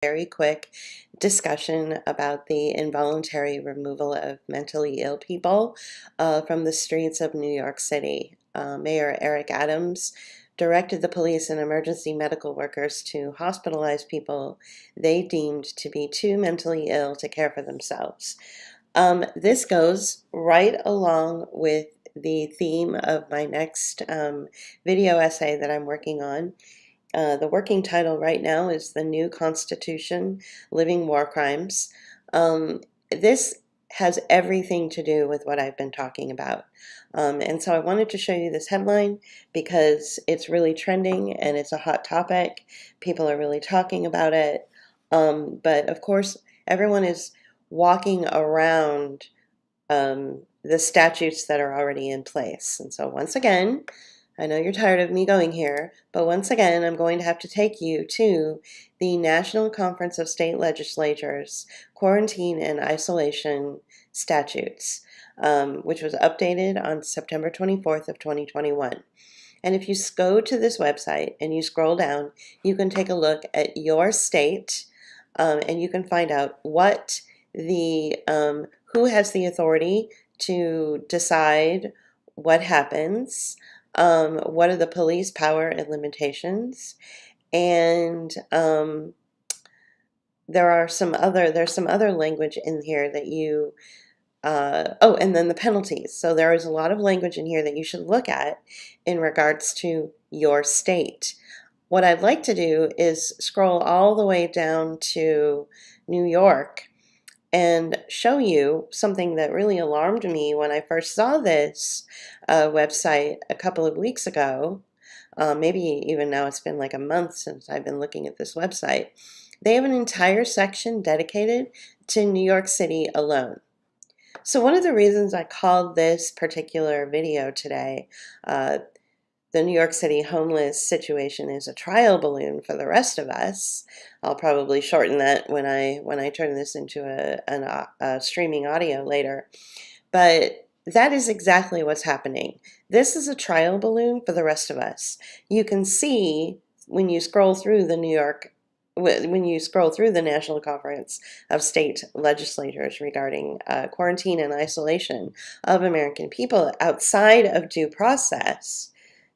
very quick discussion about the involuntary removal of mentally ill people from the streets of New York City. Mayor Eric Adams directed the police and emergency medical workers to hospitalize people they deemed to be too mentally ill to care for themselves. This goes right along with the theme of my next video essay that I'm working on. The working title right now is The New Constitution, Living War Crimes. This has everything to do with what I've been talking about. And so I wanted to show you this headline because it's really trending and it's a hot topic. People are really talking about it. But of course, everyone is walking around the statutes that are already in place. And so once again, I know you're tired of me going here, but once again, I'm going to have to take you to the National Conference of State Legislatures Quarantine and Isolation Statutes, which was updated on September 24th of 2021. And if you go to this website and you scroll down, you can take a look at your state and you can find out what who has the authority to decide what happens, what are the police power and limitations, and there's some other language in here that you and then the penalties. So there is a lot of language in here that you should look at in regards to your state. What I'd like to do is scroll all the way down to New York and show you something that really alarmed me when I first saw this website a couple of weeks ago. Maybe even now it's been like a month since I've been looking at this website. They have an entire section dedicated to New York City alone. So one of the reasons I called this particular video today, the New York City homeless situation is a trial balloon for the rest of us. I'll probably shorten that when I turn this into a streaming audio later. But that is exactly what's happening. This is a trial balloon for the rest of us. You can see when you scroll through the National Conference of State Legislatures regarding quarantine and isolation of American people outside of due process,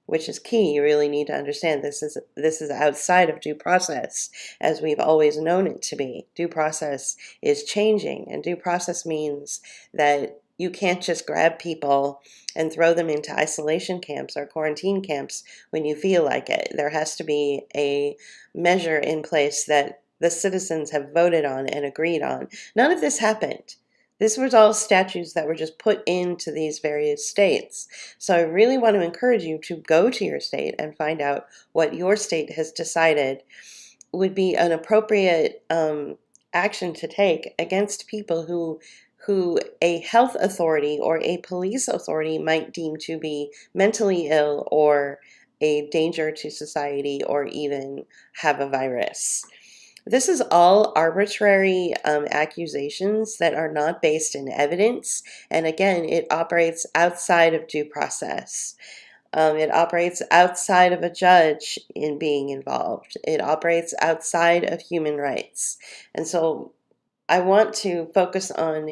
which is key. You really need to understand this is outside of due process as we've always known it to be. Due process is changing, and due process means that you can't just grab people and throw them into isolation camps or quarantine camps when you feel like it. There has to be a measure in place that the citizens have voted on and agreed on. None of this happened. This was all statutes that were just put into these various states. So I really want to encourage you to go to your state and find out what your state has decided would be an appropriate action to take against people who a health authority or a police authority might deem to be mentally ill or a danger to society or even have a virus. This is all arbitrary accusations that are not based in evidence, and again, it operates outside of due process. It operates outside of a judge in being involved. It operates outside of human rights. And so I want to focus on,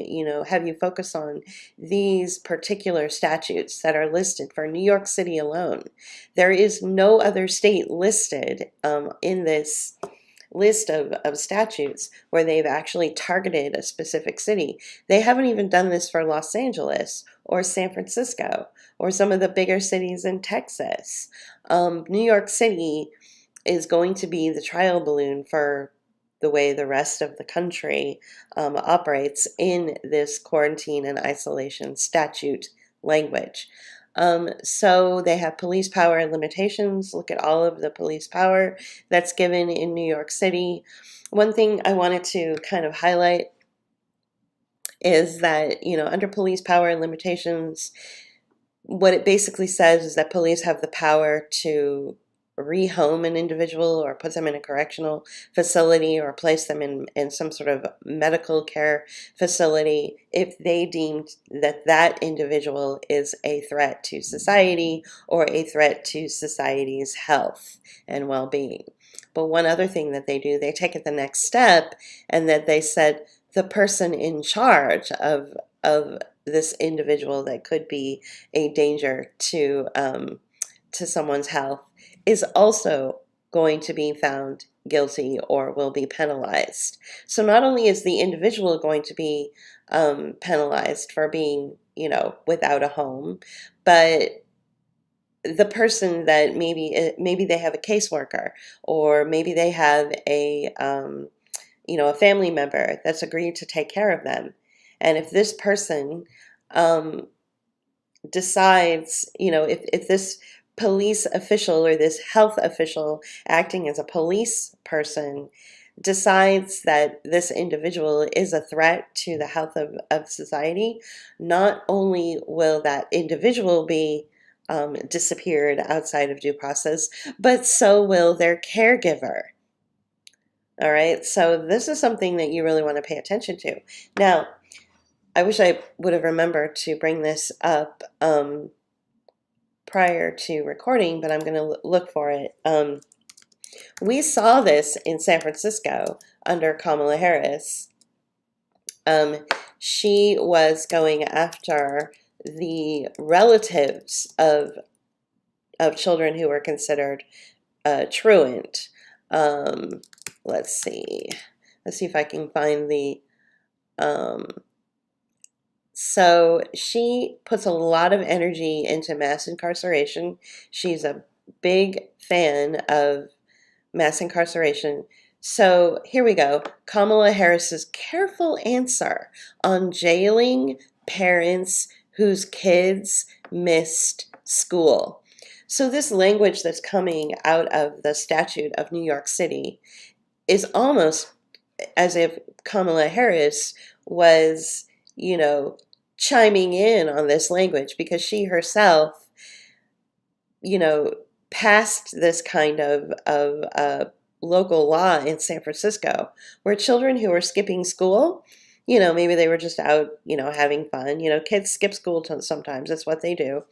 have you focus on these particular statutes that are listed for New York City alone. There is no other state listed in this list of statutes where they've actually targeted a specific city. They haven't even done this for Los Angeles or San Francisco or some of the bigger cities in Texas. New York City is going to be the trial balloon for the way the rest of the country operates in this quarantine and isolation statute language. So they have police power and limitations. Look at all of the police power that's given in New York City. One thing I wanted to kind of highlight is that, under police power and limitations, what it basically says is that police have the power to rehome an individual or put them in a correctional facility or place them in some sort of medical care facility if they deemed that that individual is a threat to society or a threat to society's health and well-being. But one other thing that they do, they take it the next step, and that they said the person in charge of this individual that could be a danger to someone's health is also going to be found guilty or will be penalized. So not only is the individual going to be penalized for being, without a home, but the person that maybe they have a caseworker, or maybe they have a family member that's agreed to take care of them. And if this person decides, if this police official or this health official acting as a police person decides that this individual is a threat to the health of society, not only will that individual be disappeared outside of due process, but so will their caregiver. All right, so this is something that you really want to pay attention to. Now, I wish I would have remembered to bring this up prior to recording, but I'm going to look for it. We saw this in San Francisco under Kamala Harris. She was going after the relatives of children who were considered truant. Let's see if I can find the so she puts a lot of energy into mass incarceration. She's a big fan of mass incarceration. So here we go. Kamala Harris's careful answer on jailing parents whose kids missed school. So this language that's coming out of the statute of New York City is almost as if Kamala Harris was, chiming in on this language, because she herself, passed this kind of local law in San Francisco, where children who were skipping school, maybe they were just out, having fun. Kids skip school sometimes. That's what they do.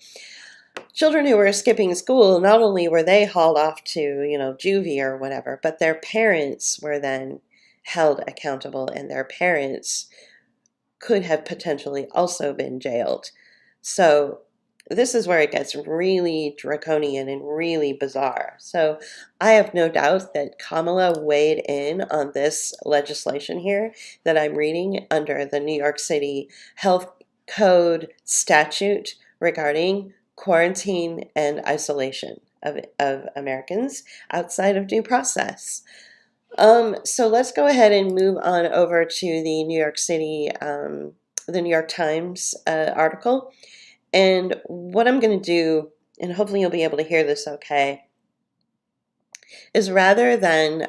Children who were skipping school, not only were they hauled off to, juvie or whatever, but their parents were then held accountable, and their parents could have potentially also been jailed. So this is where it gets really draconian and really bizarre. So I have no doubt that Kamala weighed in on this legislation here that I'm reading under the New York City Health Code statute regarding quarantine and isolation of Americans outside of due process. So let's go ahead and move on over to the New York City, the New York Times article. And what I'm going to do, and hopefully you'll be able to hear this okay, is rather than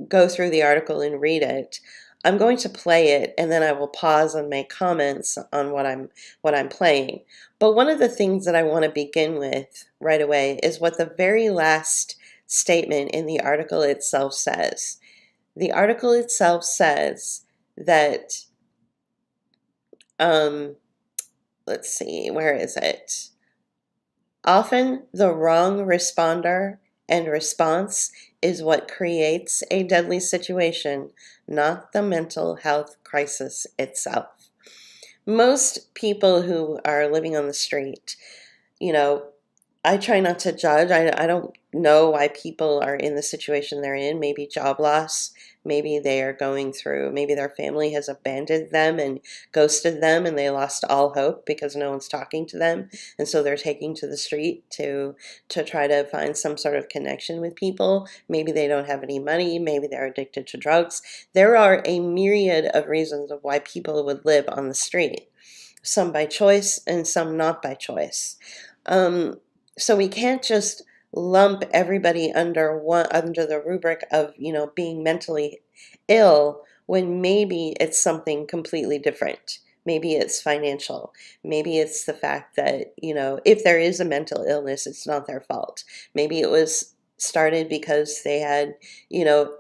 go through the article and read it, I'm going to play it, and then I will pause and make comments on what I'm playing. But one of the things that I want to begin with right away is what the very last statement in the article itself says. The article itself says that, let's see, where is it? Often the wrong responder and response is what creates a deadly situation, not the mental health crisis itself. Most people who are living on the street, I try not to judge. I don't know why people are in the situation they're in. Maybe job loss. Maybe they are going through, maybe their family has abandoned them and ghosted them, and they lost all hope because no one's talking to them. And so they're taking to the street to try to find some sort of connection with people. Maybe they don't have any money. Maybe they're addicted to drugs. There are a myriad of reasons of why people would live on the street. Some by choice and some not by choice. So we can't just lump everybody under the rubric of, being mentally ill, when maybe it's something completely different. Maybe it's financial. Maybe it's the fact that, if there is a mental illness, it's not their fault. Maybe it was started because they had,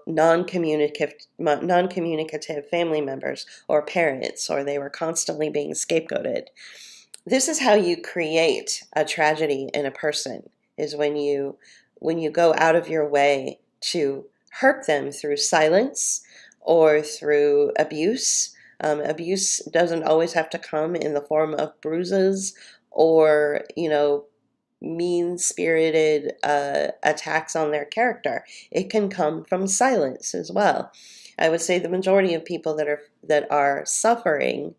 non-communicative family members or parents, or they were constantly being scapegoated. This is how you create a tragedy in a person, is when you go out of your way to hurt them through silence or through abuse. Abuse doesn't always have to come in the form of bruises or, mean-spirited attacks on their character. It can come from silence as well. I would say the majority of people that are suffering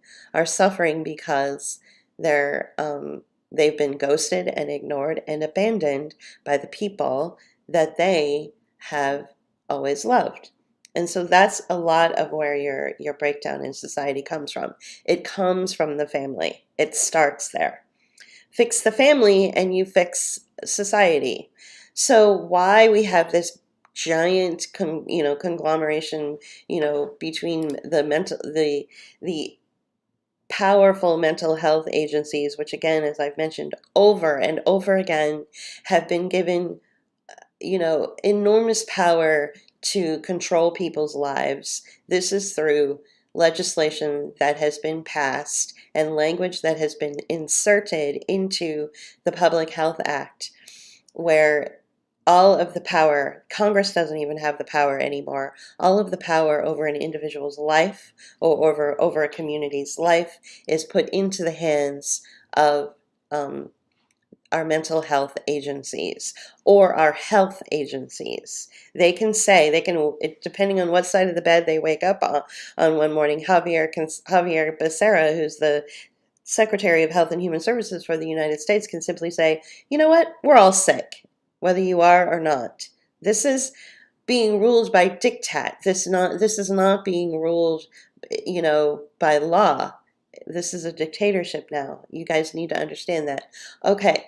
because they've been ghosted and ignored and abandoned by the people that they have always loved. And so that's a lot of where your breakdown in society comes from. It comes from the family. It starts there. Fix the family and you fix society. So why we have this giant conglomeration, between the powerful mental health agencies, which again, as I've mentioned over and over again, have been given enormous power to control people's lives. This is through legislation that has been passed and language that has been inserted into the Public Health Act, where all of the power, Congress doesn't even have the power anymore, all of the power over an individual's life or over a community's life is put into the hands of our mental health agencies or our health agencies. They can depending on what side of the bed they wake up on one morning, Javier Becerra, who's the Secretary of Health and Human Services for the United States, can simply say, you know what, we're all sick, whether you are or not. This is being ruled by diktat. This is not being ruled, by law. This is a dictatorship now. You guys need to understand that. Okay.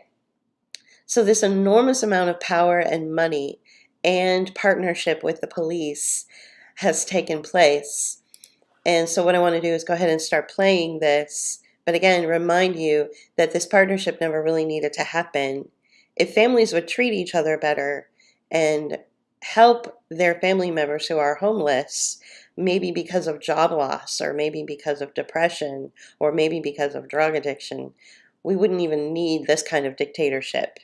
So this enormous amount of power and money and partnership with the police has taken place. And so what I want to do is go ahead and start playing this. But again, remind you that this partnership never really needed to happen. If families would treat each other better and help their family members who are homeless, maybe because of job loss or maybe because of depression or maybe because of drug addiction, we wouldn't even need this kind of dictatorship.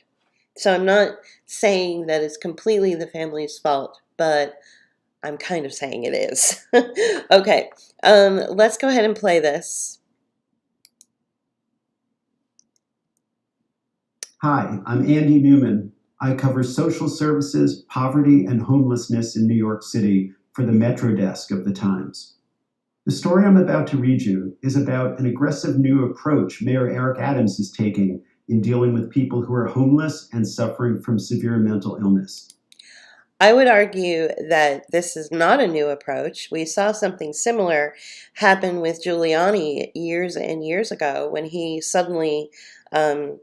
So I'm not saying that it's completely the family's fault, but I'm kind of saying it is. Okay, let's go ahead and play this. Hi, I'm Andy Newman. I cover social services, poverty, and homelessness in New York City for the Metro Desk of the Times. The story I'm about to read you is about an aggressive new approach Mayor Eric Adams is taking in dealing with people who are homeless and suffering from severe mental illness. I would argue that this is not a new approach. We saw something similar happen with Giuliani years and years ago when he suddenly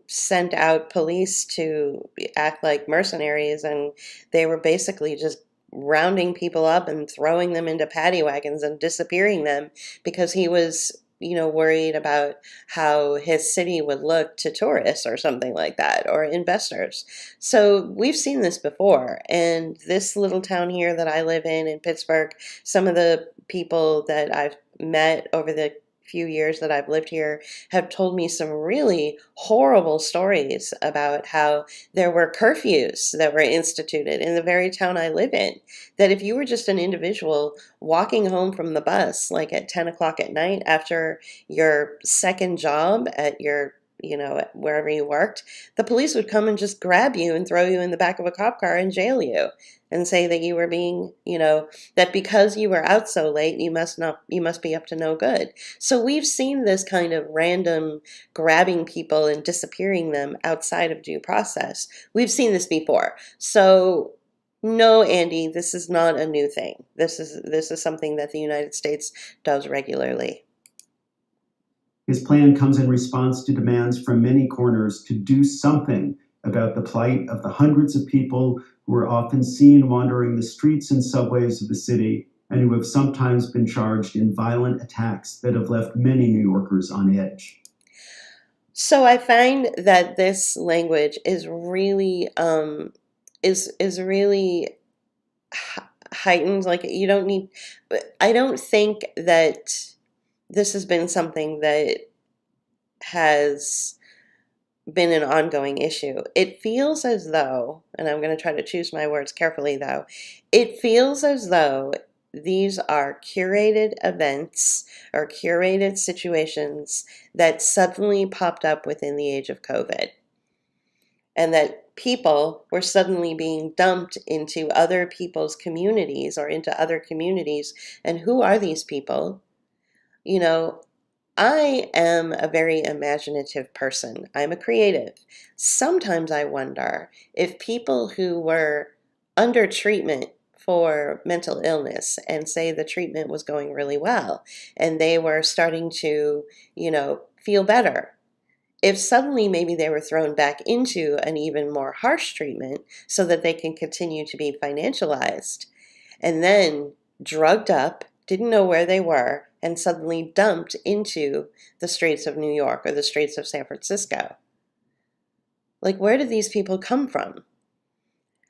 sent out police to act like mercenaries, and they were basically just rounding people up and throwing them into paddy wagons and disappearing them because he was worried about how his city would look to tourists or something like that, or investors. So we've seen this before. And this little town here that I live in Pittsburgh, some of the people that I've met over the few years that I've lived here have told me some really horrible stories about how there were curfews that were instituted in the very town I live in, that if you were just an individual walking home from the bus, like at 10 o'clock at night after your second job at your wherever you worked, the police would come and just grab you and throw you in the back of a cop car and jail you and say that you were being, that because you were out so late, you must be up to no good. So we've seen this kind of random grabbing people and disappearing them outside of due process. We've seen this before. So no, Andy, this is not a new thing. This is something that the United States does regularly. His plan comes in response to demands from many corners to do something about the plight of the hundreds of people who are often seen wandering the streets and subways of the city and who have sometimes been charged in violent attacks that have left many New Yorkers on edge. So I find that this language is really heightened. Like, I don't think that this has been something that has been an ongoing issue. It feels as though, and I'm going to try to choose my words carefully though, it feels as though these are curated events or curated situations that suddenly popped up within the age of COVID, and that people were suddenly being dumped into other people's communities or into other communities. And who are these people? You know, I am a very imaginative person. I'm a creative. Sometimes I wonder if people who were under treatment for mental illness and say the treatment was going really well and they were starting to, feel better, if suddenly maybe they were thrown back into an even more harsh treatment so that they can continue to be financialized, and then drugged up, didn't know where they were, and suddenly dumped into the streets of New York or the streets of San Francisco. Like, where did these people come from?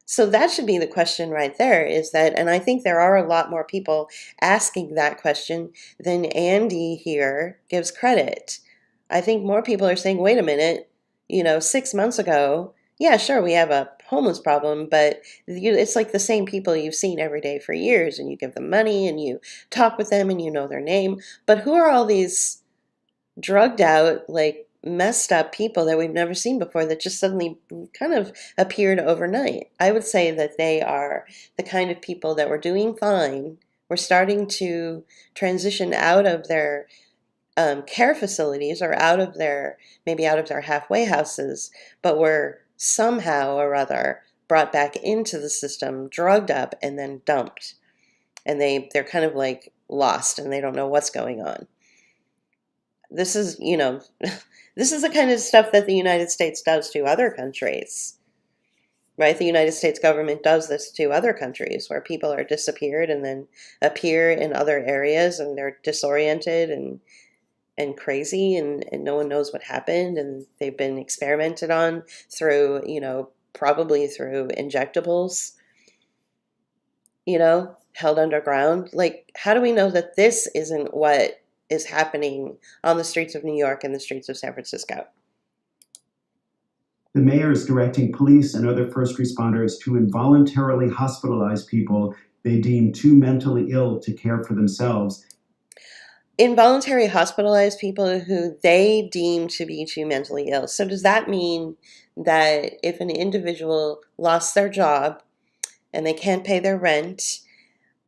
So that should be the question right there, is that, and I think there are a lot more people asking that question than Andy here gives credit. I think more people are saying, wait a minute, 6 months ago, yeah, sure, we have a homeless problem, but it's like the same people you've seen every day for years, and you give them money and you talk with them and you know their name. But who are all these drugged out, like messed up people that we've never seen before that just suddenly kind of appeared overnight? I would say that they are the kind of people that were doing fine. We're starting to transition out of their care facilities or maybe out of their halfway houses, but were somehow or other brought back into the system, drugged up, and then dumped. And they're kind of like lost and they don't know what's going on. This is, this is the kind of stuff that the United States does to other countries, right? The United States government does this to other countries where people are disappeared and then appear in other areas and they're disoriented and crazy, and no one knows what happened, and they've been experimented on through, probably through injectables, held underground. Like, how do we know that this isn't what is happening on the streets of New York and the streets of San Francisco? The mayor is directing police and other first responders to involuntarily hospitalize people they deem too mentally ill to care for themselves. Involuntary hospitalized people who they deem to be too mentally ill. So does that mean that if an individual lost their job and they can't pay their rent,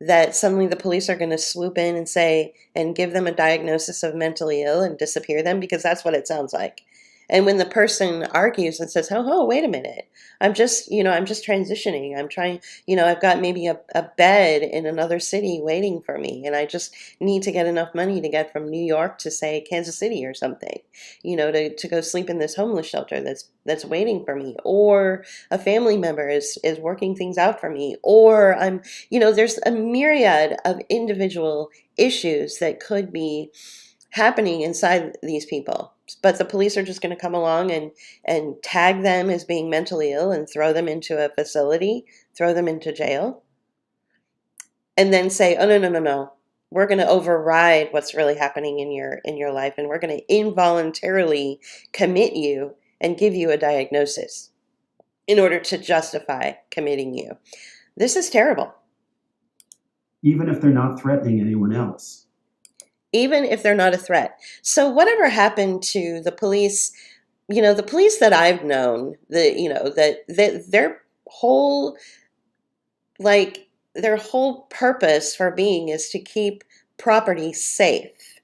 that suddenly the police are going to swoop in and say, and give them a diagnosis of mentally ill and disappear them? Because that's what it sounds like. And when the person argues and says, oh, wait a minute, I'm just transitioning. I'm trying, I've got maybe a bed in another city waiting for me. And I just need to get enough money to get from New York to, say, Kansas City or something, to go sleep in this homeless shelter that's waiting for me. Or a family member is working things out for me. Or I'm, there's a myriad of individual issues that could be happening inside these people. But the police are just going to come along and tag them as being mentally ill and throw them into a facility, throw them into jail, and then say, oh, no. We're going to override what's really happening in your life, and we're going to involuntarily commit you and give you a diagnosis in order to justify committing you. This is terrible. Even if they're not threatening anyone else. Even if they're not a threat. So whatever happened to the police, the police that I've known, that their whole purpose for being is to keep property safe.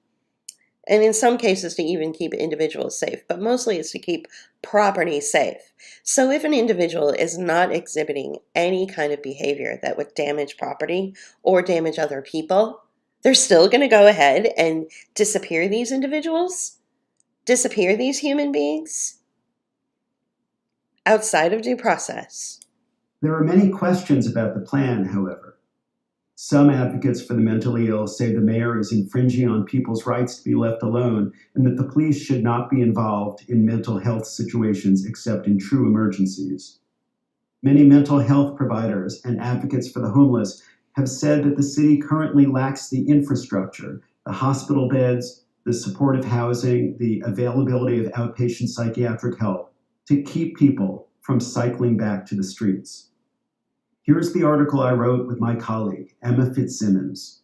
And in some cases to even keep individuals safe, but mostly it's to keep property safe. So if an individual is not exhibiting any kind of behavior that would damage property or damage other people, they're still going to go ahead and disappear these individuals, disappear these human beings outside of due process. There are many questions about the plan, however. Some advocates for the mentally ill say the mayor is infringing on people's rights to be left alone and that the police should not be involved in mental health situations except in true emergencies. Many mental health providers and advocates for the homeless have said that the city currently lacks the infrastructure, the hospital beds, the supportive housing, the availability of outpatient psychiatric help. to keep people from cycling back to the streets. Here's the article I wrote with my colleague, Emma Fitzsimmons.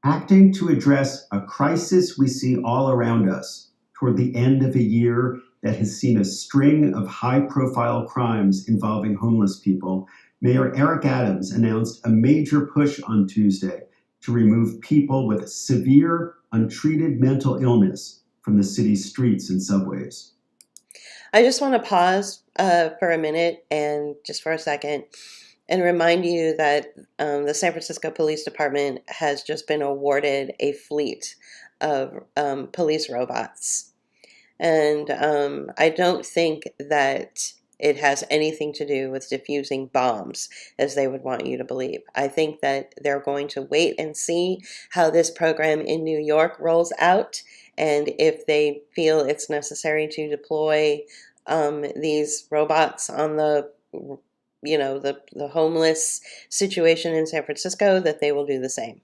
Acting to address a crisis we see all around us toward the end of a year that has seen a string of high-profile crimes involving homeless people, Mayor Eric Adams announced a major push on Tuesday to remove people with severe, untreated mental illness from the city's streets and subways. I just want to pause for a minute and just for a second and remind you that the San Francisco Police Department has just been awarded a fleet of police robots. And I don't think that it has anything to do with diffusing bombs, as they would want you to believe. I think that they're going to wait and see how this program in New York rolls out, and if they feel it's necessary to deploy these robots on the homeless situation in San Francisco, that they will do the same.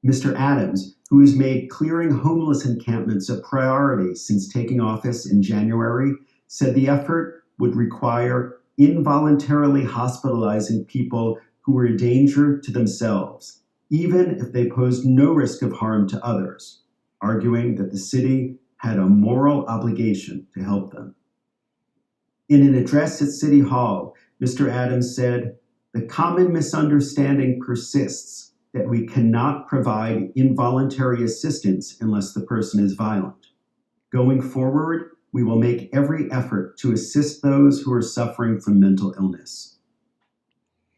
Mr. Adams, who has made clearing homeless encampments a priority since taking office in January, said the effort would require involuntarily hospitalizing people who were a danger to themselves, even if they posed no risk of harm to others, arguing that the city had a moral obligation to help them. In an address at City Hall, Mr. Adams said, "The common misunderstanding persists that we cannot provide involuntary assistance unless the person is violent. Going forward, we will make every effort to assist those who are suffering from mental illness."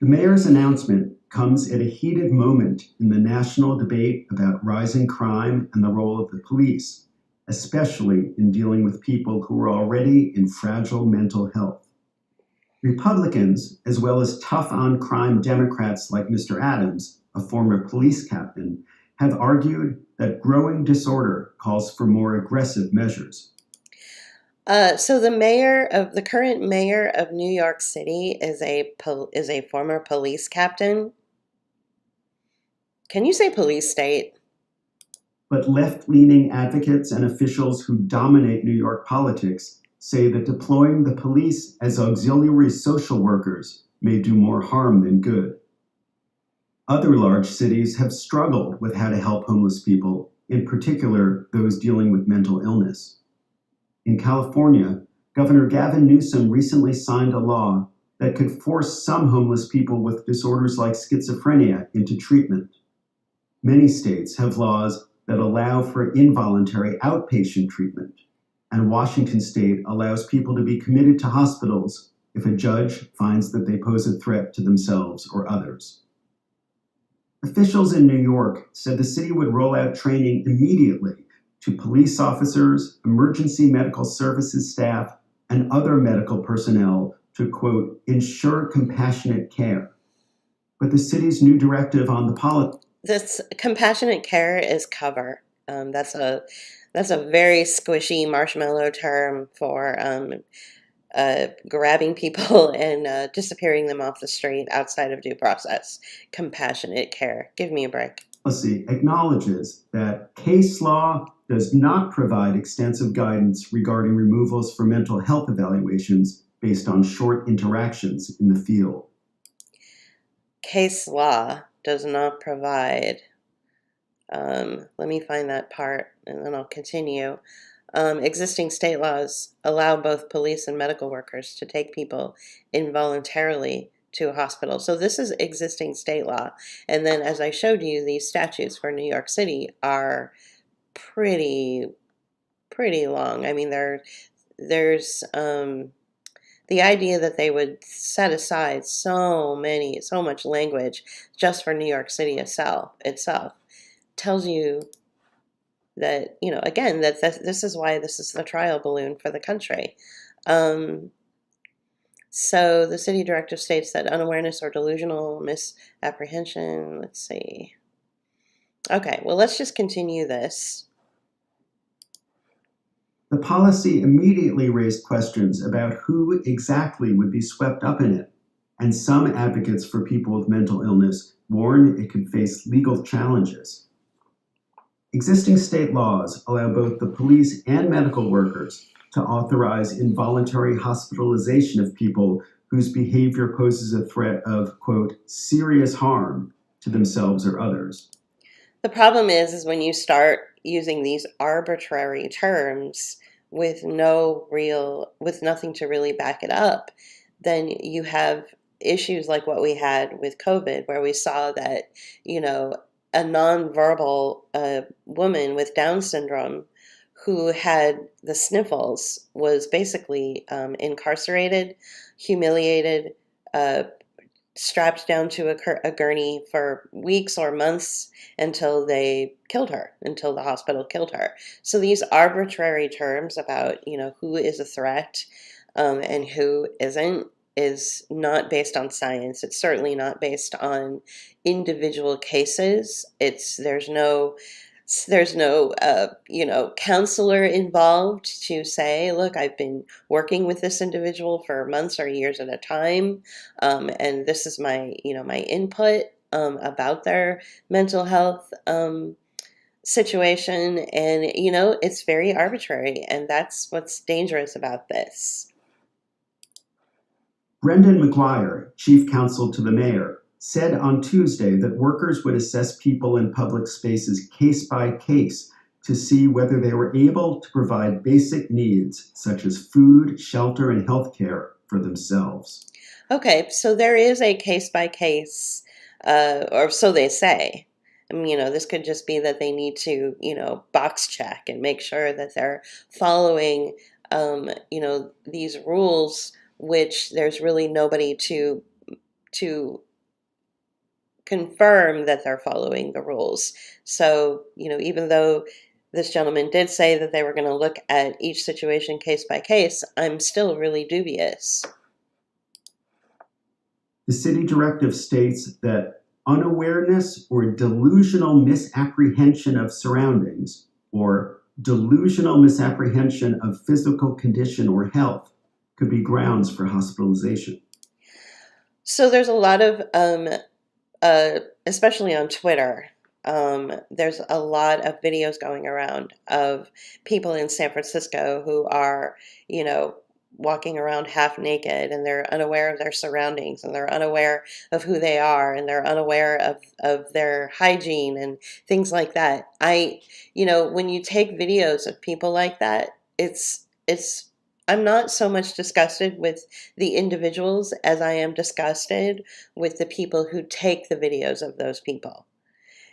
The mayor's announcement comes at a heated moment in the national debate about rising crime and the role of the police, especially in dealing with people who are already in fragile mental health. Republicans, as well as tough-on-crime Democrats like Mr. Adams, a former police captain, have argued that growing disorder calls for more aggressive measures. So the current mayor of New York City is a former police captain. Can you say police state? But left-leaning advocates and officials who dominate New York politics say that deploying the police as auxiliary social workers may do more harm than good. Other large cities have struggled with how to help homeless people, in particular those dealing with mental illness. In California, Governor Gavin Newsom recently signed a law that could force some homeless people with disorders like schizophrenia into treatment. Many states have laws that allow for involuntary outpatient treatment, and Washington state allows people to be committed to hospitals if a judge finds that they pose a threat to themselves or others. Officials in New York said the city would roll out training immediately to police officers, emergency medical services staff, and other medical personnel to, quote, ensure compassionate care. But the city's new directive on the policy. This compassionate care is cover. That's a very squishy marshmallow term for grabbing people and disappearing them off the street outside of due process. Compassionate care. Give me a break. Policy acknowledges that case law does not provide extensive guidance regarding removals for mental health evaluations based on short interactions in the field. Case law does not provide, let me find that part and then I'll continue. Existing state laws allow both police and medical workers to take people involuntarily to a hospital. So this is existing state law. And then as I showed you, these statutes for New York City are pretty long. I mean, there's the idea that they would set aside so much language just for New York City itself tells you that, again, that this is why this is the trial balloon for the country. So the city directive states that unawareness or delusional misapprehension, let's see. Okay, well, let's just continue this. The policy immediately raised questions about who exactly would be swept up in it, and some advocates for people with mental illness warn it could face legal challenges. Existing state laws allow both the police and medical workers to authorize involuntary hospitalization of people whose behavior poses a threat of, quote, serious harm to themselves or others. The problem is when you start using these arbitrary terms with with nothing to really back it up, then you have issues like what we had with COVID, where we saw that, a nonverbal woman with Down syndrome who had the sniffles was basically incarcerated, humiliated, uh, strapped down to a gurney for weeks or months until until the hospital killed her. So these arbitrary terms about, who is a threat and who isn't is not based on science. It's certainly not based on individual cases. There's no counselor involved to say, look, I've been working with this individual for months or years at a time, and this is my input about their mental health situation. And it's very arbitrary, and that's what's dangerous about this. Brendan McGuire, chief counsel to the mayor, said on Tuesday that workers would assess people in public spaces case by case to see whether they were able to provide basic needs such as food, shelter, and health care for themselves. Okay, so there is a case by case, or so they say. I mean, this could just be that they need to, box check and make sure that they're following, these rules, which there's really nobody to confirm that they're following the rules. So, even though this gentleman did say that they were going to look at each situation case by case, I'm still really dubious. The city directive states that unawareness or delusional misapprehension of surroundings or delusional misapprehension of physical condition or health could be grounds for hospitalization. So there's a lot of, especially on Twitter, there's a lot of videos going around of people in San Francisco who are, walking around half naked, and they're unaware of their surroundings, and they're unaware of who they are, and they're unaware of their hygiene and things like that. When you take videos of people like that, I'm not so much disgusted with the individuals as I am disgusted with the people who take the videos of those people.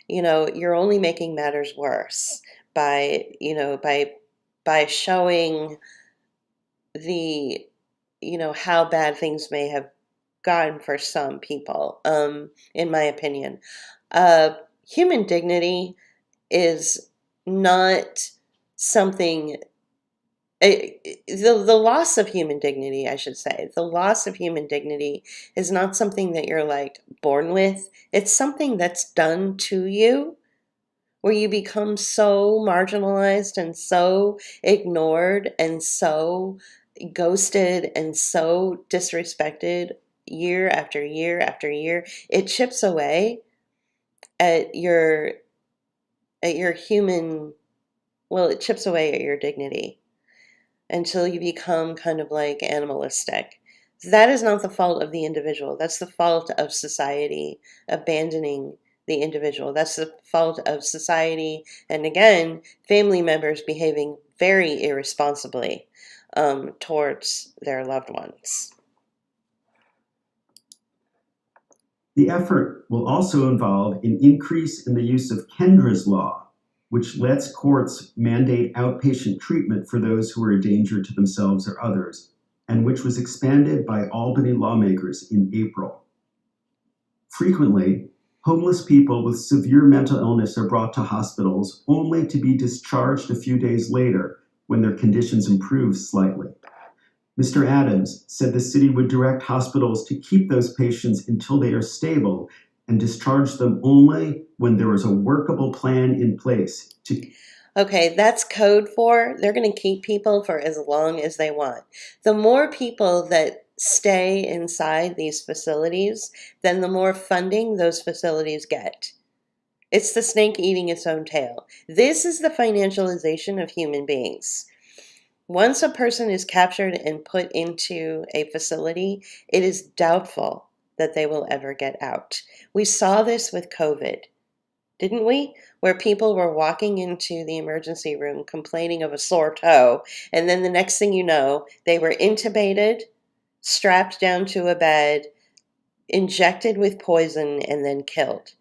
You're only making matters worse by showing the how bad things may have gotten for some people, in my opinion. Human dignity is not something, the loss of human dignity, I should say, the loss of human dignity is not something that you're like born with. It's something that's done to you, where you become so marginalized and so ignored and so ghosted and so disrespected year after year after year. It chips away at your human, well, it chips away at your dignity until you become kind of like animalistic. That is not the fault of the individual. That's the fault of society abandoning the individual. That's the fault of society, and again, family members behaving very irresponsibly towards their loved ones. The effort will also involve an increase in the use of Kendra's law, which lets courts mandate outpatient treatment for those who are a danger to themselves or others, and which was expanded by Albany lawmakers in April. Frequently, homeless people with severe mental illness are brought to hospitals only to be discharged a few days later when their conditions improve slightly. Mr. Adams said the city would direct hospitals to keep those patients until they are stable and discharge them only when there is a workable plan in place to. Okay, that's code for they're going to keep people for as long as they want. The more people that stay inside these facilities, then the more funding those facilities get. It's the snake eating its own tail. This is the financialization of human beings. Once a person is captured and put into a facility, it is doubtful that they will ever get out. We saw this with COVID, didn't we? Where people were walking into the emergency room complaining of a sore toe, and then the next thing you know, they were intubated, strapped down to a bed, injected with poison, and then killed.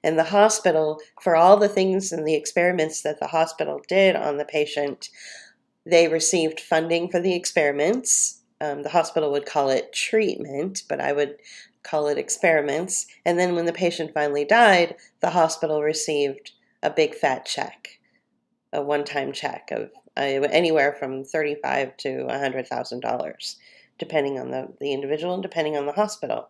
And the hospital, for all the things and the experiments that the hospital did on the patient, they received funding for the experiments. The hospital would call it treatment, but I would call it experiments. And then when the patient finally died, the hospital received a big fat check, a one-time check of anywhere from $35,000 to $100,000, depending on the individual and depending on the hospital.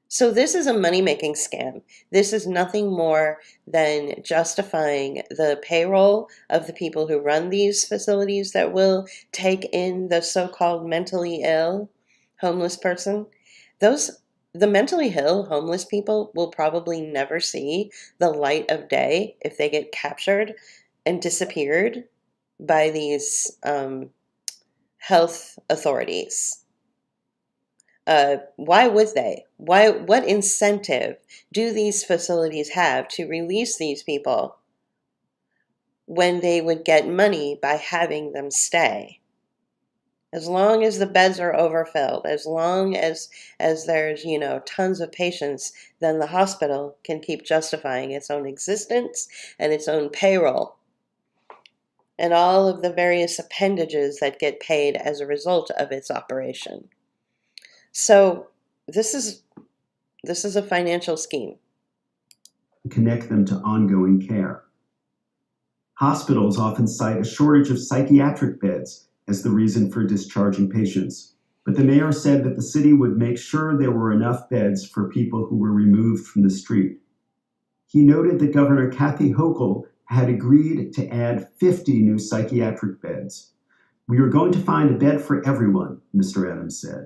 So this is a money-making scam. This is nothing more than justifying the payroll of the people who run these facilities that will take in the so-called mentally ill homeless person. The mentally ill homeless people will probably never see the light of day if they get captured and disappeared by these health authorities. Why would they? What incentive do these facilities have to release these people when they would get money by having them stay? As long as the beds are overfilled, as long as there's, tons of patients, then the hospital can keep justifying its own existence and its own payroll and all of the various appendages that get paid as a result of its operation. So this is a financial scheme. Connect them to ongoing care. Hospitals often cite a shortage of psychiatric beds as the reason for discharging patients, but the mayor said that the city would make sure there were enough beds for people who were removed from the street. He noted that Governor Kathy Hochul had agreed to add 50 new psychiatric beds. "We are going to find a bed for everyone," Mr. Adams said.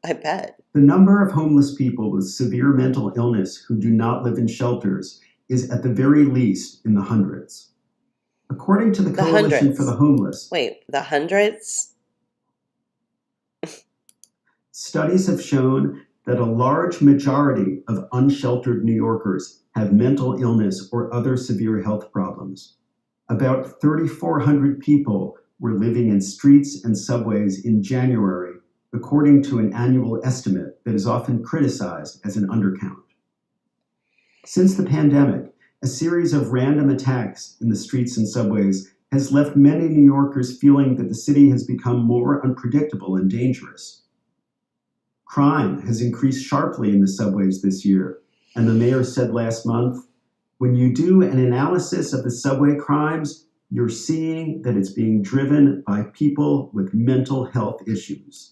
I bet. The number of homeless people with severe mental illness who do not live in shelters is at the very least in the hundreds. According to the Coalition hundreds. for the Homeless, Wait, the hundreds? studies have shown that a large majority of unsheltered New Yorkers have mental illness or other severe health problems. About 3,400 people were living in streets and subways in January, according to an annual estimate that is often criticized as an undercount. Since the pandemic, a series of random attacks in the streets and subways has left many New Yorkers feeling that the city has become more unpredictable and dangerous. Crime has increased sharply in the subways this year, and the mayor said last month, "When you do an analysis of the subway crimes, you're seeing that it's being driven by people with mental health issues."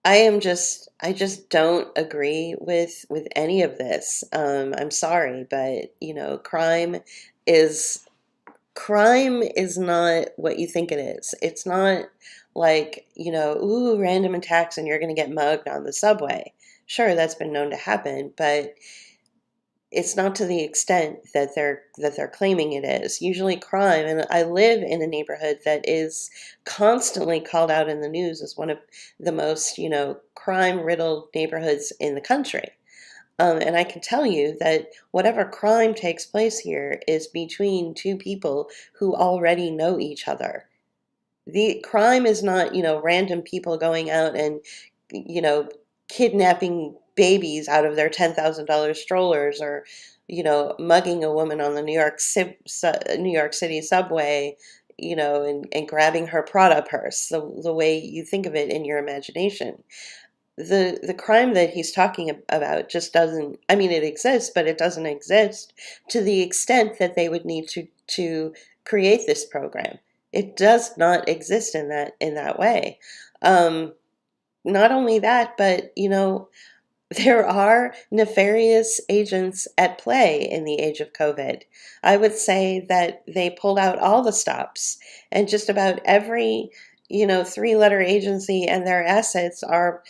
I just don't agree with any of this. I'm sorry, but is crime is not what you think it is. It's not like, ooh, random attacks and you're going to get mugged on the subway. Sure, that's been known to happen, but it's not to the extent that they're claiming it is. Usually crime, and I live in a neighborhood that is constantly called out in the news as one of the most, crime-riddled neighborhoods in the country. And I can tell you that whatever crime takes place here is between two people who already know each other. The crime is not, random people going out and, you know, kidnapping babies out of their $10,000 strollers or, mugging a woman on the New York City subway, and grabbing her Prada purse, the way you think of it in your imagination. The crime that he's talking about just doesn't, I mean, it exists, but it doesn't exist to the extent that they would need to create this program. It does not exist in that way. Not only that, but there are nefarious agents at play in the age of COVID. I would say that they pulled out all the stops, and just about every three-letter agency and their assets are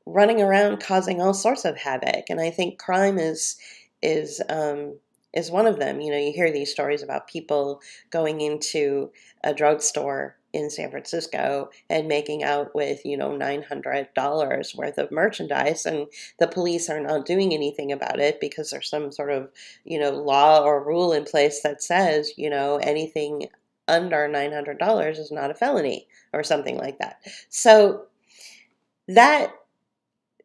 running around causing all sorts of havoc. And I think crime is is one of them. You hear these stories about people going into a drugstore in San Francisco and making out with, $900 worth of merchandise, and the police are not doing anything about it because there's some sort of, law or rule in place that says, anything under $900 is not a felony or something like that. So that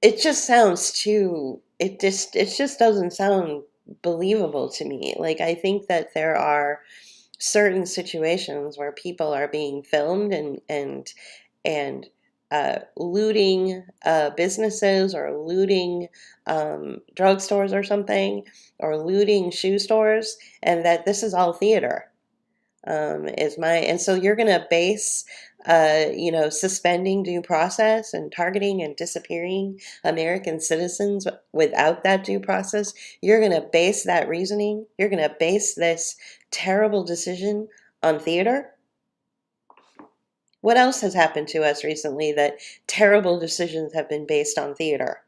it just sounds too it just doesn't sound believable to me. Like, I think that there are certain situations where people are being filmed and looting businesses, or looting drugstores or something, or looting shoe stores, and that this is all theater. And so you're going to base, suspending due process and targeting and disappearing American citizens without that due process. You're going to base that reasoning. You're going to base this terrible decision on theater. What else has happened to us recently that terrible decisions have been based on theater?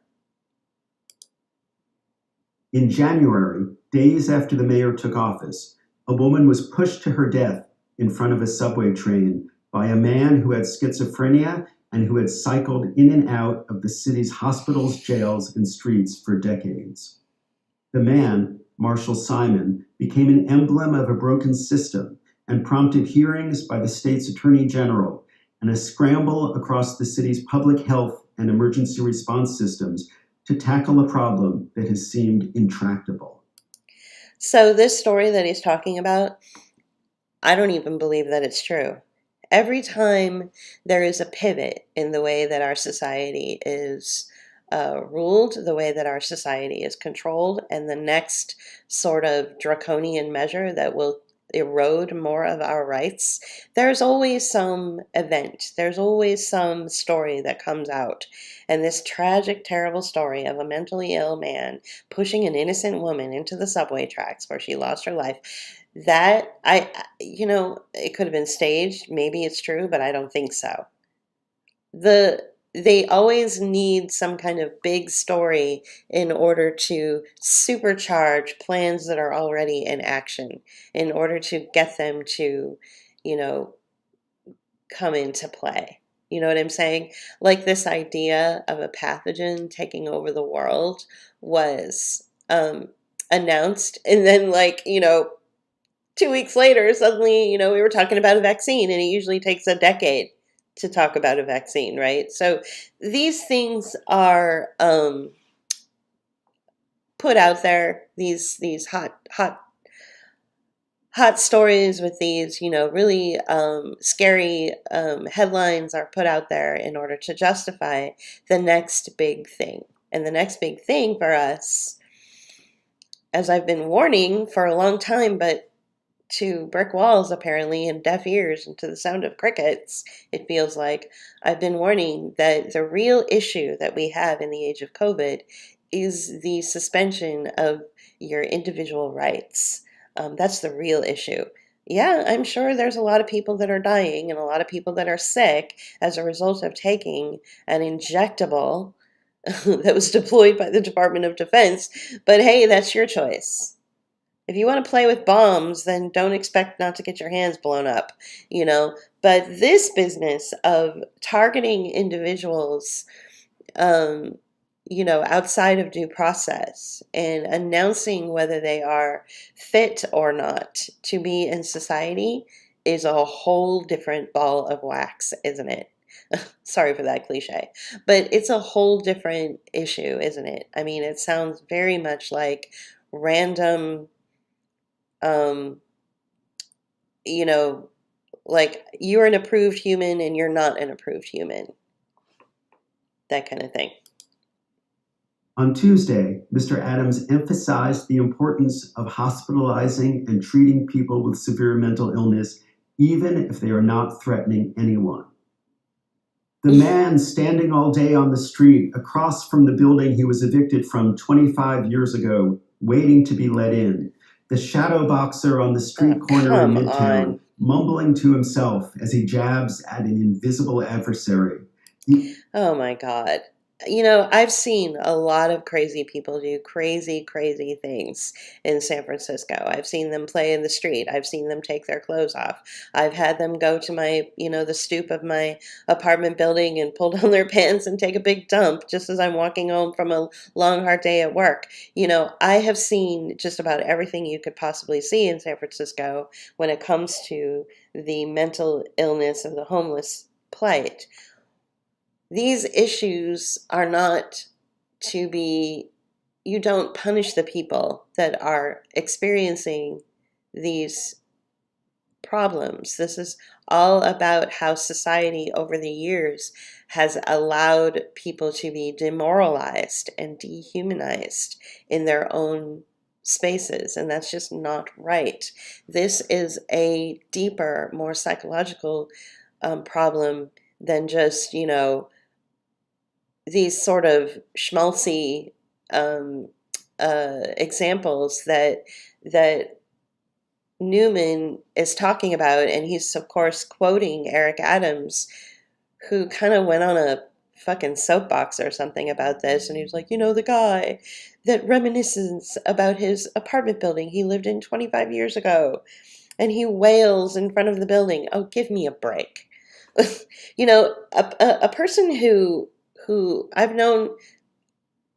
In January, days after the mayor took office, a woman was pushed to her death in front of a subway train by a man who had schizophrenia and who had cycled in and out of the city's hospitals, jails, and streets for decades. The man, Marshall Simon, became an emblem of a broken system and prompted hearings by the state's attorney general and a scramble across the city's public health and emergency response systems to tackle a problem that has seemed intractable. So this story that he's talking about, I don't even believe that it's true. Every time there is a pivot in the way that our society is ruled, the way that our society is controlled, and the next sort of draconian measure that will erode more of our rights, there's always some event. There's always some story that comes out. And this tragic, terrible story of a mentally ill man pushing an innocent woman into the subway tracks where she lost her life, that it could have been staged. Maybe it's true, but I don't think so. They always need some kind of big story in order to supercharge plans that are already in action, in order to get them to, come into play. You know what I'm saying? Like, this idea of a pathogen taking over the world was announced, and then 2 weeks later, suddenly, we were talking about a vaccine, and it usually takes a decade to talk about a vaccine, right? So these things are put out there. These hot stories with these, really scary headlines are put out there in order to justify the next big thing. And the next big thing for us, as I've been warning for a long time, but to brick walls apparently, and deaf ears, and to the sound of crickets, it feels like I've been warning that the real issue that we have in the age of COVID is the suspension of your individual rights. That's the real issue. Yeah, I'm sure there's a lot of people that are dying and a lot of people that are sick as a result of taking an injectable that was deployed by the Department of Defense, but hey, that's your choice. If you want to play with bombs, then don't expect not to get your hands blown up, But this business of targeting individuals, outside of due process and announcing whether they are fit or not to be in society is a whole different ball of wax, isn't it? Sorry for that cliche, but it's a whole different issue, isn't it? I mean, it sounds very much like random, like you're an approved human and you're not an approved human. That kind of thing. On Tuesday, Mr. Adams emphasized the importance of hospitalizing and treating people with severe mental illness, even if they are not threatening anyone. The man standing all day on the street across from the building he was evicted from 25 years ago, waiting to be let in. The shadow boxer on the street corner in Midtown, mumbling to himself as he jabs at an invisible adversary. Oh my God. I've seen a lot of crazy people do crazy, crazy things in San Francisco. I've seen them play in the street. I've seen them take their clothes off. I've had them go to the stoop of my apartment building and pull down their pants and take a big dump just as I'm walking home from a long, hard day at work. I have seen just about everything you could possibly see in San Francisco when it comes to the mental illness of the homeless plight. These issues are not to be, you don't punish the people that are experiencing these problems. This is all about how society over the years has allowed people to be demoralized and dehumanized in their own spaces, and that's just not right. This is a deeper, more psychological problem than just, these sort of schmaltzy um, examples that Newman is talking about, and he's of course quoting Eric Adams, who kind of went on a fucking soapbox or something about this, and he was like, the guy that reminisces about his apartment building he lived in 25 years ago, and he wails in front of the building. Oh, give me a break. A person who I've known,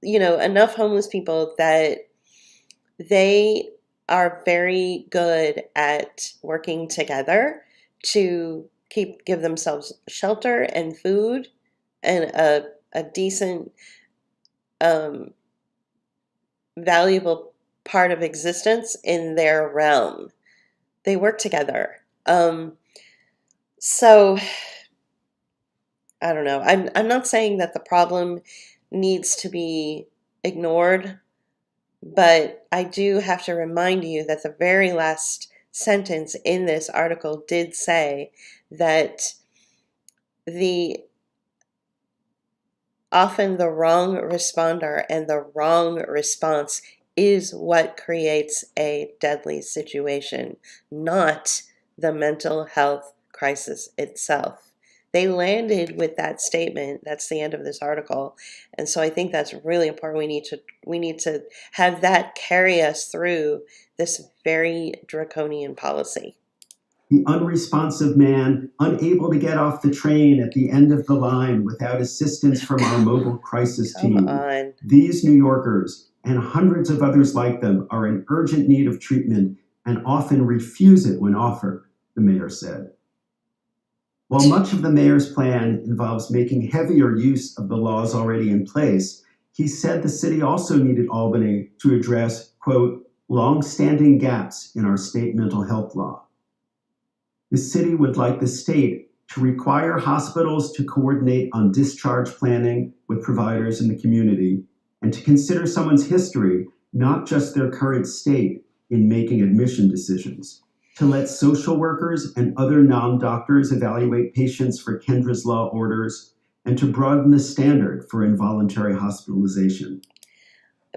enough homeless people that they are very good at working together to give themselves shelter and food and a decent, um, valuable part of existence in their realm. They work together. So I don't know. I'm not saying that the problem needs to be ignored, but I do have to remind you that the very last sentence in this article did say that the often the wrong responder and the wrong response is what creates a deadly situation, not the mental health crisis itself. They landed with that statement. That's the end of this article. And so I think that's really important. We need to have that carry us through this very draconian policy. The unresponsive man, unable to get off the train at the end of the line without assistance from our mobile crisis Come team. on. These New Yorkers and hundreds of others like them are in urgent need of treatment and often refuse it when offered, the mayor said. While much of the mayor's plan involves making heavier use of the laws already in place, he said the city also needed Albany to address, quote, long-standing gaps in our state mental health law. The city would like the state to require hospitals to coordinate on discharge planning with providers in the community and to consider someone's history, not just their current state, in making admission decisions. To let social workers and other non-doctors evaluate patients for Kendra's law orders, and to broaden the standard for involuntary hospitalization.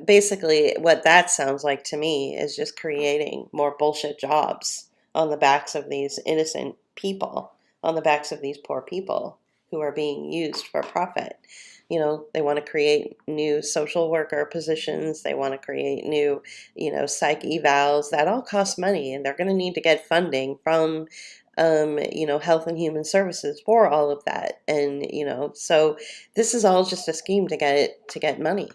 Basically, what that sounds like to me is just creating more bullshit jobs on the backs of these innocent people, on the backs of these poor people who are being used for profit. They want to create new social worker positions. They want to create new, psych evals. That all costs money, and they're going to need to get funding from, Health and Human Services for all of that. And so this is all just a scheme to get money.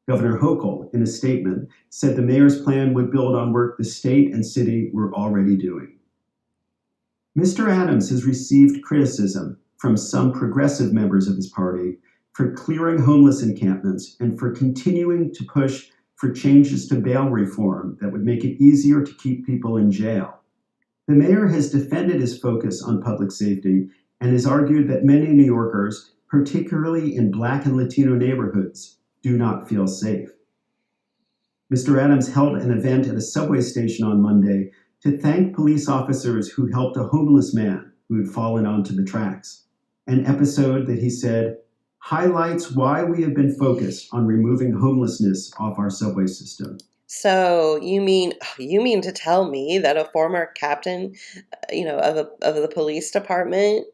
Governor Hochul, in a statement, said the mayor's plan would build on work the state and city were already doing. Mr. Adams has received criticism from some progressive members of his party for clearing homeless encampments and for continuing to push for changes to bail reform that would make it easier to keep people in jail. The mayor has defended his focus on public safety and has argued that many New Yorkers, particularly in Black and Latino neighborhoods, do not feel safe. Mr. Adams held an event at a subway station on Monday to thank police officers who helped a homeless man who had fallen onto the tracks. An episode that he said highlights why we have been focused on removing homelessness off our subway system. So you mean to tell me that a former captain, of the police department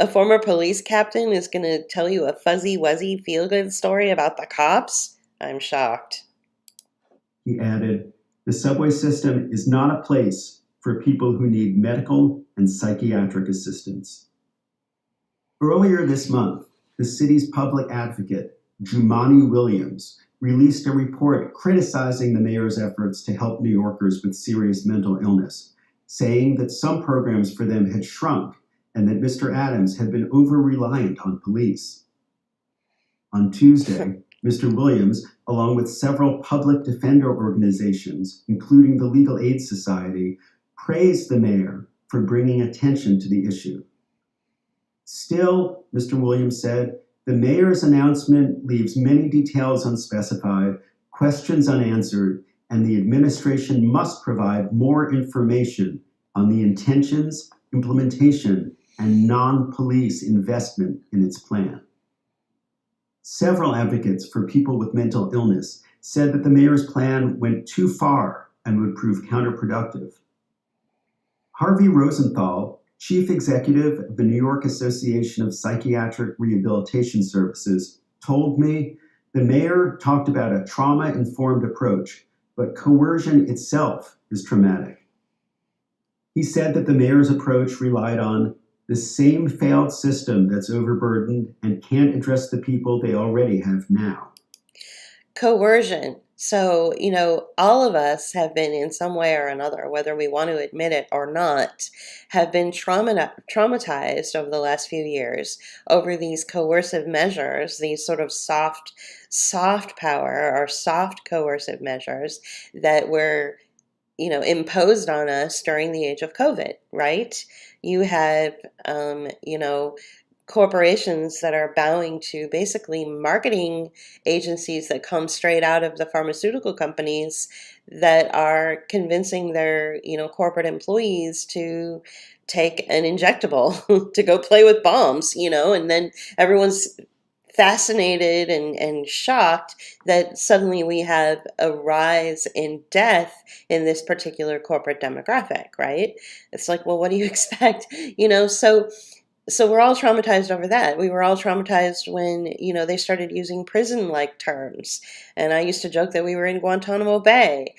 A former police captain is going to tell you a fuzzy wuzzy feel good story about the cops? I'm shocked. He added, the subway system is not a place for people who need medical and psychiatric assistance. Earlier this month, the city's public advocate, Jumani Williams, released a report criticizing the mayor's efforts to help New Yorkers with serious mental illness, saying that some programs for them had shrunk and that Mr. Adams had been over-reliant on police. On Tuesday, Mr. Williams, along with several public defender organizations, including the Legal Aid Society, praised the mayor for bringing attention to the issue. Still, Mr. Williams said, the mayor's announcement leaves many details unspecified, questions unanswered, and the administration must provide more information on the intentions, implementation, and non-police investment in its plan. Several advocates for people with mental illness said that the mayor's plan went too far and would prove counterproductive. Harvey Rosenthal, chief executive of the New York Association of Psychiatric Rehabilitation Services, told me the mayor talked about a trauma-informed approach, but coercion itself is traumatic. He said that the mayor's approach relied on the same failed system that's overburdened and can't address the people they already have now. Coercion. So, all of us have been in some way or another, whether we want to admit it or not, have been traumatized over the last few years over these coercive measures, these sort of soft power or soft coercive measures that were imposed on us during the age of COVID, right? You have, corporations that are bowing to basically marketing agencies that come straight out of the pharmaceutical companies that are convincing their, corporate employees to take an injectable to go play with bombs, and then everyone's fascinated and shocked that suddenly we have a rise in death in this particular corporate demographic, right? It's like, well, what do you expect? So we're all traumatized over that. We were all traumatized when, they started using prison-like terms. And I used to joke that we were in Guantanamo Bay,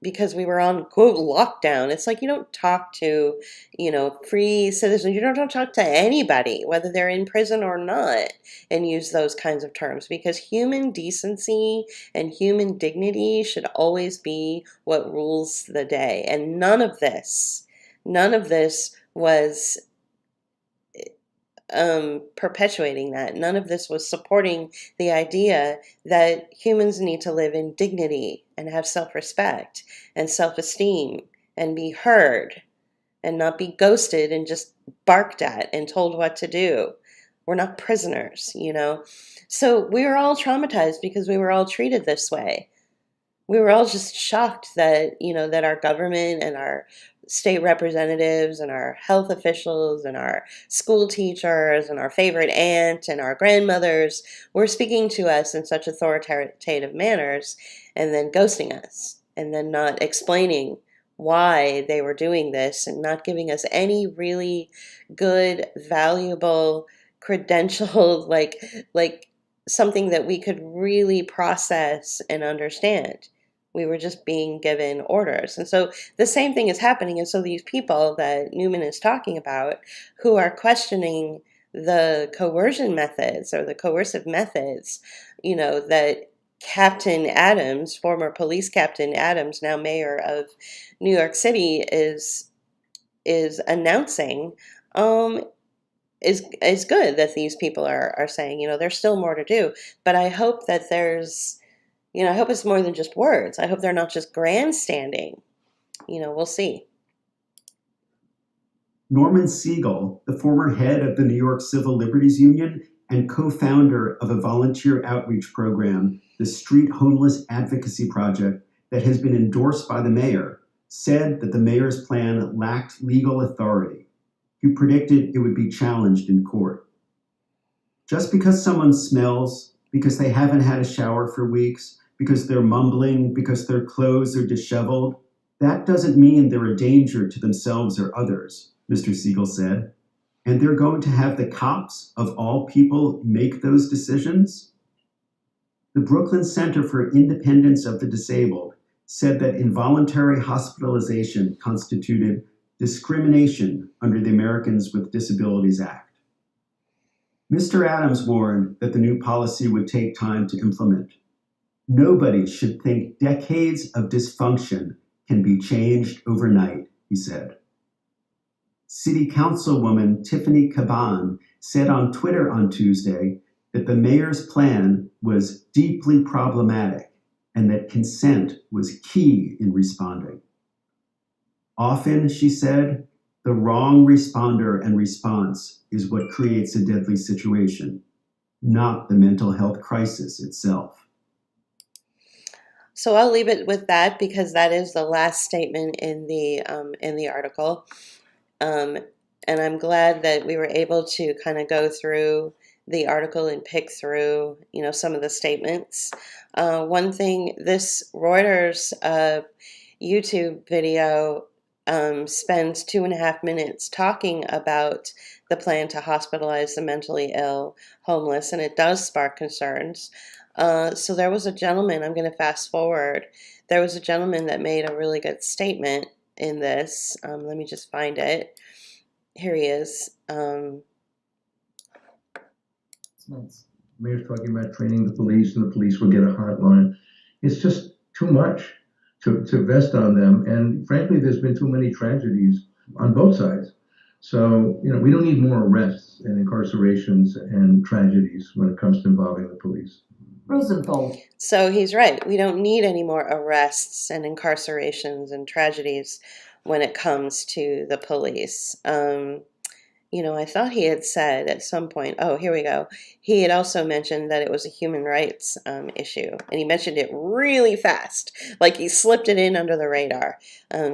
because we were on, quote, lockdown. It's like you don't talk to, free citizens. You don't talk to anybody, whether they're in prison or not, and use those kinds of terms. Because human decency and human dignity should always be what rules the day. And none of this was perpetuating that. None of this was supporting the idea that humans need to live in dignity and have self-respect and self-esteem and be heard and not be ghosted and just barked at and told what to do. We're not prisoners, So we were all traumatized because we were all treated this way. We were all just shocked that, that our government and our state representatives and our health officials and our school teachers and our favorite aunt and our grandmothers were speaking to us in such authoritative manners and then ghosting us and then not explaining why they were doing this and not giving us any really good, valuable, credentialed, like something that we could really process and understand. We were just being given orders. And so the same thing is happening. And so these people that Newman is talking about who are questioning the coercion methods or the coercive methods, that Captain Adams, former police captain Adams, now mayor of New York City, is announcing, is good that these people are saying, there's still more to do. But I hope that I hope it's more than just words. I hope they're not just grandstanding. We'll see. Norman Siegel, the former head of the New York Civil Liberties Union and co-founder of a volunteer outreach program, the Street Homeless Advocacy Project, that has been endorsed by the mayor, said that the mayor's plan lacked legal authority. He predicted it would be challenged in court. Just because someone smells, because they haven't had a shower for weeks, because they're mumbling, because their clothes are disheveled, that doesn't mean they're a danger to themselves or others, Mr. Siegel said. And they're going to have the cops, of all people, make those decisions? The Brooklyn Center for Independence of the Disabled said that involuntary hospitalization constituted discrimination under the Americans with Disabilities Act. Mr. Adams warned that the new policy would take time to implement. Nobody should think decades of dysfunction can be changed overnight, he said. City Councilwoman Tiffany Caban said on Twitter on Tuesday that the mayor's plan was deeply problematic and that consent was key in responding. Often, she said, the wrong responder and response is what creates a deadly situation, not the mental health crisis itself. So I'll leave it with that because that is the last statement in the article. And I'm glad that we were able to kind of go through the article and pick through, some of the statements. One thing, this Reuters YouTube video spends 2.5 minutes talking about the plan to hospitalize the mentally ill, homeless, and it does spark concerns. So there was a gentleman, I'm going to fast forward, there was a gentleman that made a really good statement in this. Let me just find it. Here he is. Mayor's talking about training the police, and the police will get a hotline. It's just too much to vest on them. And frankly, there's been too many tragedies on both sides. So, we don't need more arrests and incarcerations and tragedies when it comes to involving the police. Rosenthal. So he's right. We don't need any more arrests and incarcerations and tragedies when it comes to the police. I thought he had said at some point, oh, here we go. He had also mentioned that it was a human rights issue. And he mentioned it really fast, like he slipped it in under the radar.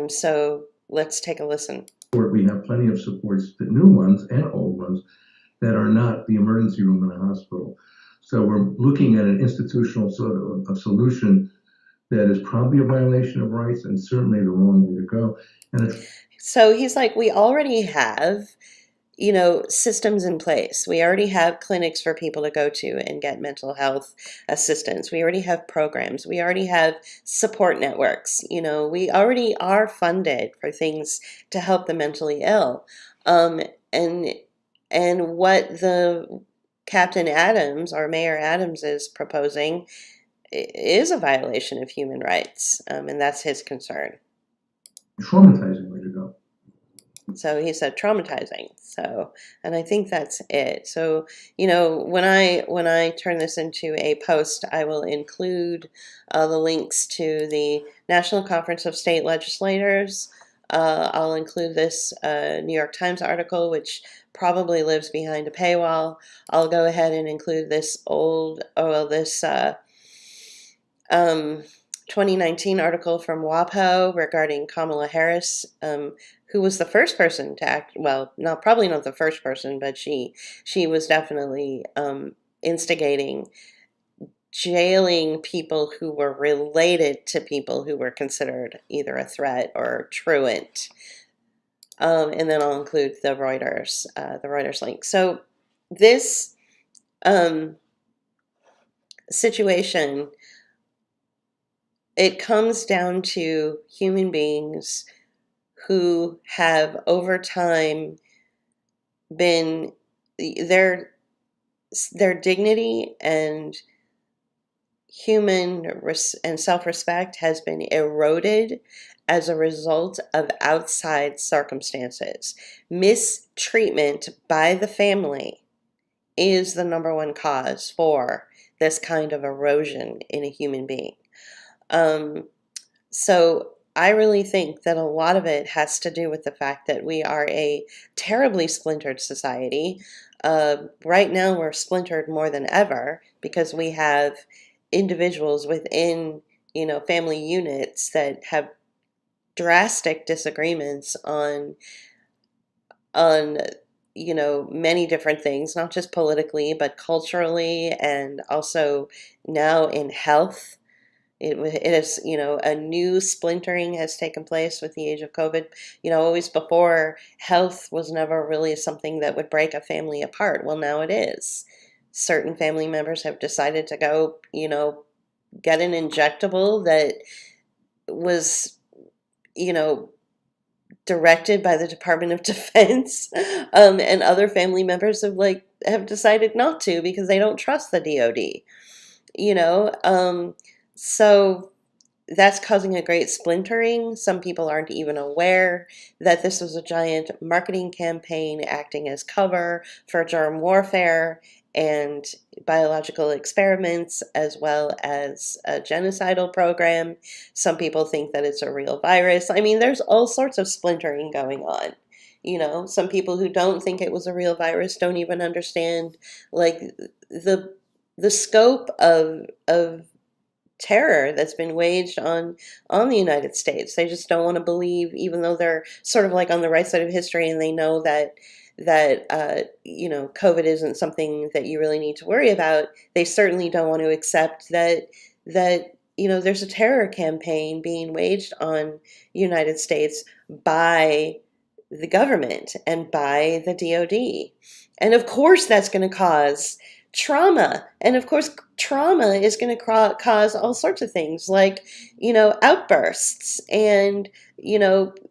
So let's take a listen. We have plenty of supports, the new ones and old ones, that are not the emergency room in a hospital. So we're looking at an institutional sort of a solution that is probably a violation of rights and certainly the wrong way to go. So he's like, we already have systems in place. We already have clinics for people to go to and get mental health assistance. We already have programs. We already have support networks. We already are funded for things to help the mentally ill. And what the Captain Adams or Mayor Adams is proposing is a violation of human rights. And that's his concern. Traumatizing way to go. So he said traumatizing. So, and I think that's it. So, when I turn this into a post, I will include the links to the National Conference of State Legislators. I'll include this New York Times article, which probably lives behind a paywall. I'll go ahead and include this 2019 article from WAPO regarding Kamala Harris, who was the first person to act, well, probably not the first person, but she was definitely instigating jailing people who were related to people who were considered either a threat or truant. And then I'll include the Reuters link. So this situation, it comes down to human beings who have over time been, their dignity and human and self-respect has been eroded as a result of outside circumstances. Mistreatment by the family is the number one cause for this kind of erosion in a human being. So I really think that a lot of it has to do with the fact that we are a terribly splintered society. Right now we're splintered more than ever because we have individuals within, family units that have drastic disagreements on many different things, not just politically, but culturally, and also now in health. It is, a new splintering has taken place with the age of COVID. Always before, health was never really something that would break a family apart. Well, now it is. Certain family members have decided to go, get an injectable that was, you know, directed by the Department of Defense, and other family members have decided not to because they don't trust the DoD. You know, so that's causing a great splintering. Some people aren't even aware that this was a giant marketing campaign acting as cover for germ warfare and biological experiments, as well as a genocidal program. Some people think that it's a real virus. I mean, there's all sorts of splintering going on. Some people who don't think it was a real virus don't even understand like the scope of terror that's been waged on the United States. They just don't want to believe, even though they're sort of like on the right side of history and they know that COVID isn't something that you really need to worry about. They certainly don't want to accept that there's a terror campaign being waged on the United States by the government and by the DoD. And of course that's going to cause trauma. And of course, trauma is going to cause all sorts of things like, outbursts and,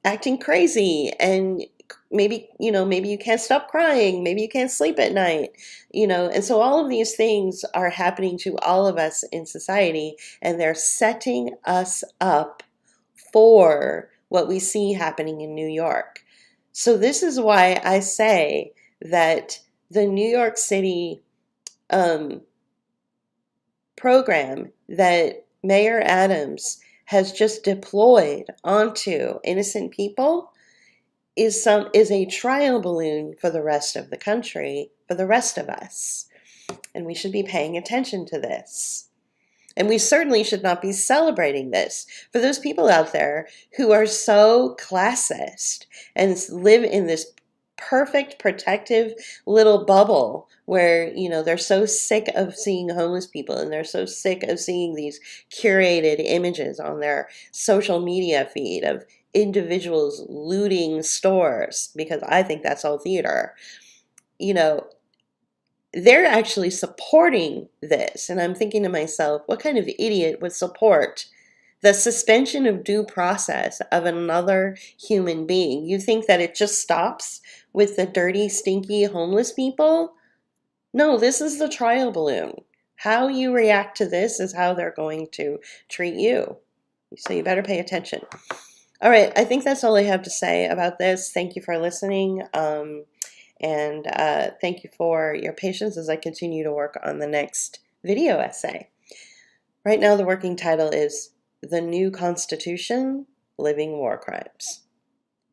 acting crazy. And maybe you can't stop crying. Maybe you can't sleep at night, And so all of these things are happening to all of us in society, and they're setting us up for what we see happening in New York. So this is why I say that the New York City program that Mayor Adams has just deployed onto innocent people is a trial balloon for the rest of the country, for the rest of us. And we should be paying attention to this. And we certainly should not be celebrating this. For those people out there who are so classist and live in this perfect protective little bubble where they're so sick of seeing homeless people and they're so sick of seeing these curated images on their social media feed of individuals looting stores, because I think that's all theater. They're actually supporting this, and I'm thinking to myself, what kind of idiot would support the suspension of due process of another human being? You think that it just stops with the dirty, stinky, homeless people? No, this is the trial balloon. How you react to this is how they're going to treat you. So you better pay attention. All right, I think that's all I have to say about this. Thank you for listening. And thank you for your patience as I continue to work on the next video essay. Right now, the working title is The New Constitution, Living War Crimes.